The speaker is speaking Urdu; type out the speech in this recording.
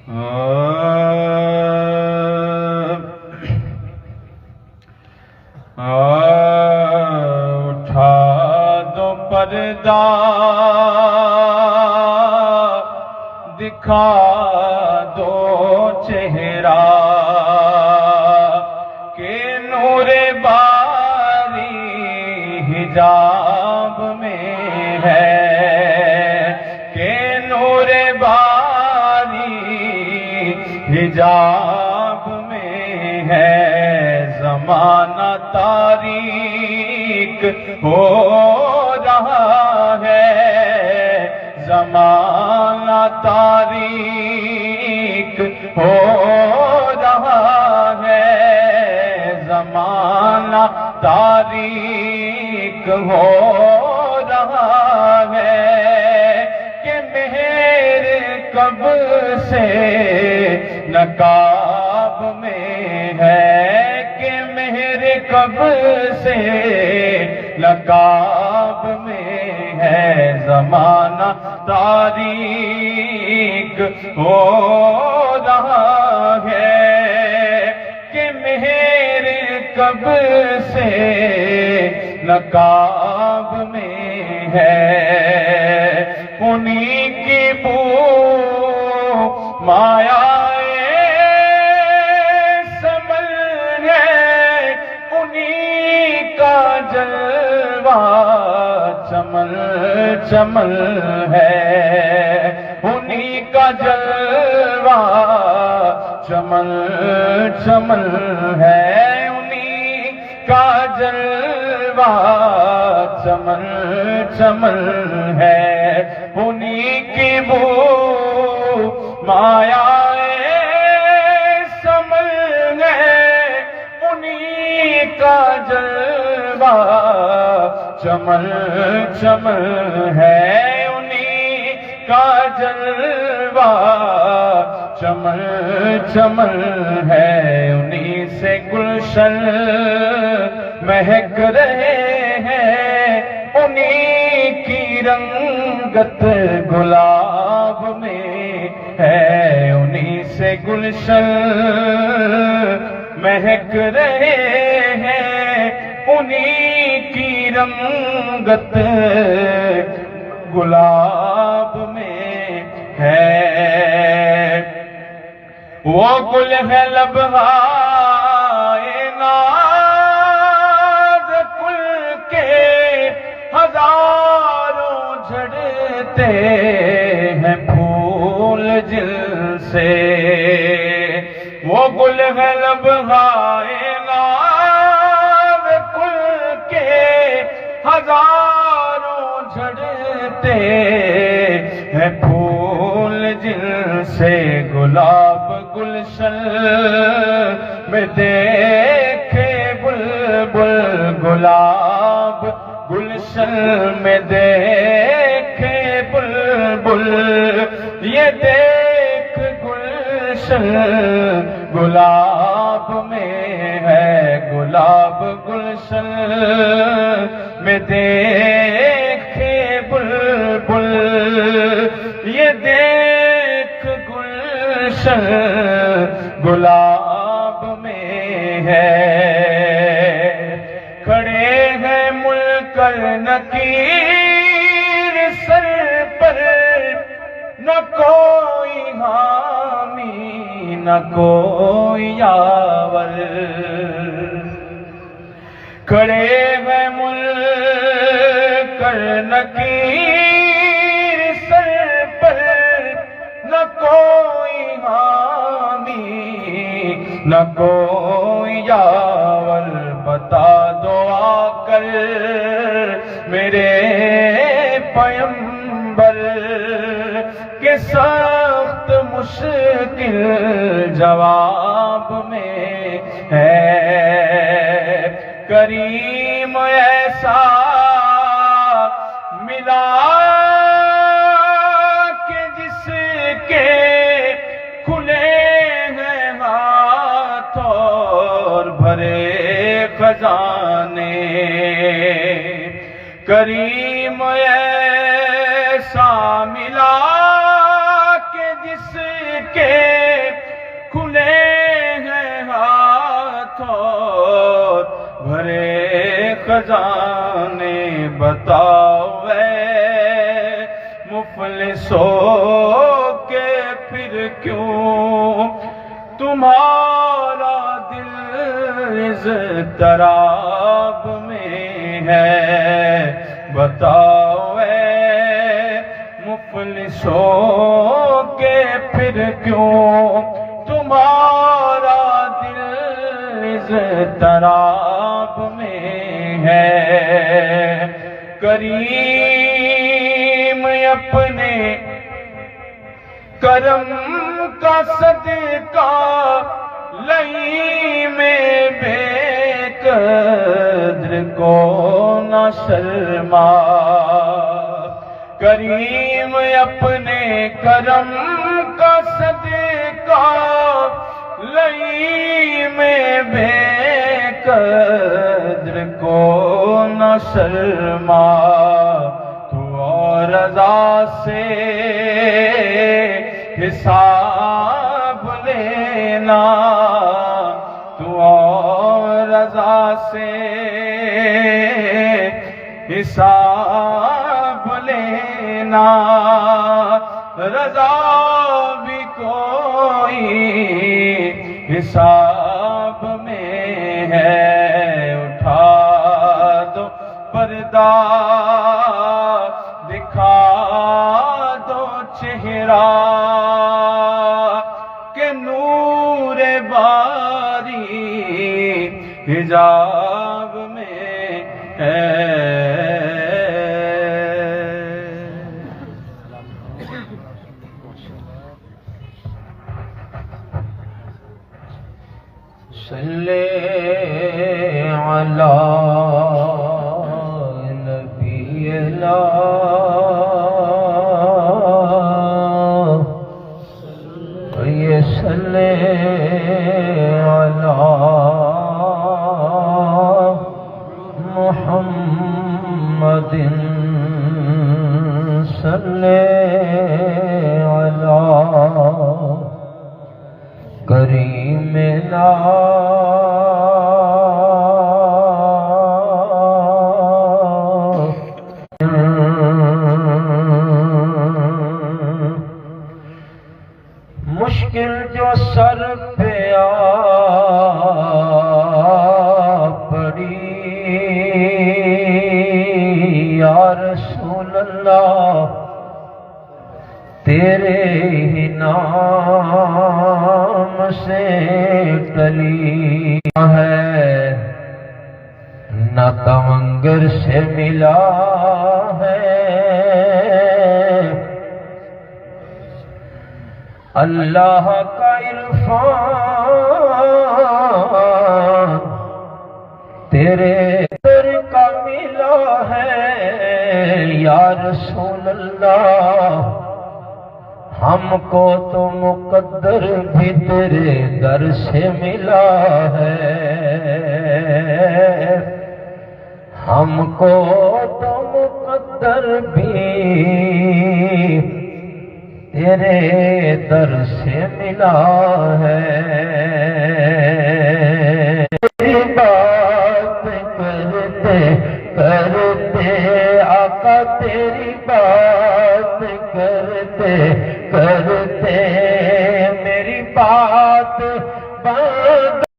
اٹھا دو پردہ دکھا دو چہرہ کہ نور باری حجاب میں ہے، کہ نور باری حجاب میں ہے۔ زمانہ تاریک ہو رہا ہے، زمانہ تاریک ہو رہا ہے، زمانہ تاریک ہو رہا ہے، کہ مہر کب سے نقاب میں ہے، کہ مہر کب سے نقاب میں ہے۔ زمانہ تاریک ہو رہا ہے، کہ مہر کب سے نقاب میں ہے۔ انہی کی بو مایا جلوہ چمن چمن ہے، انہی کا جلوہ چمن چمن ہے، انہی کا جلوہ چمن چمن ہے۔ انہی کی بو مایا سمن ہے، انہی کا جلوہ چمن چمن ہے، انہی کا جلوہ چمن چمن ہے۔ انہی سے گلشن مہک رہے ہیں، انہی کی رنگت گلاب میں ہے، انہی سے گلشن مہک رہے ہیں، انہی کی رنگت گلاب میں ہے۔ وہ گل ہے لبہائے ناز کل کے، ہزاروں جھڑتے ہیں پھول جن سے۔ وہ گل ہے لبہائے ناز کل کے، ہزاروں جھڑتے ہیں پھول جن سے۔ گلاب گلشن میں دیکھے بلبل، گلاب گلشن میں دیکھے بلبل، یہ دیکھ گلشن گلاب میں ہے، گلاب گلشن میں دیکھے بلبل، یہ دیکھ گلشن گلاب میں ہے۔ کھڑے ہیں منکر نکیر سر پر، نہ کوئی حامی نہ کوئی یاور، کھڑے ہیں منکر نکیر سر پر، نہ کوئی حامی نہ کوئی یاور۔ بتا دو آ کر میرے پیمبر کہ سخت مشکل جواب میں ہے، کریم ایسا ملا کہ جس کے کھلے ہیں ہاتھ اور بھرے خزانے، کریم ایسا ملا کہ جس کے خزانے بتاؤ اے مفلسوں کے پھر کیوں تمہارا دل اضطراب میں ہے؟ بتاؤ اے مفلسوں کے پھر کیوں تمہارا دل اضطراب میں ہے؟ کریم اپنے کرم کا صدقہ لئی میں بے قدر کو نہ شرما۔ کریم اپنے کرم کا صدقہ لئی میں بے قدر کو نہ شرما۔ تو اور رضا سے حساب لینا، تو اور رضا سے حساب لینا۔ رضا بھی کوئی حساب میں ہے۔ اٹھا دو پردہ، دکھا دو چہرہ کہ نور باری حجاب میں ہے۔ صلی علی نبی اللہ، صلی علی محمد، صلی علی کریمنا مشکل جو سر پہ آ پڑی یا رسول اللہ، تیرے ہی نام سے ٹلی ہے، نہ کمنگر سے ملا ہے، اللہ کا عرفان تیرے در کا ملا ہے یا رسول اللہ۔ ہم کو تو مقدر بھی تیرے در سے ملا ہے، ہم کو تو مقدر بھی تیرے در سے ملا ہے۔ تیری بات کرتے کرتے آقا، تیری بات کرتے کرتے میری بات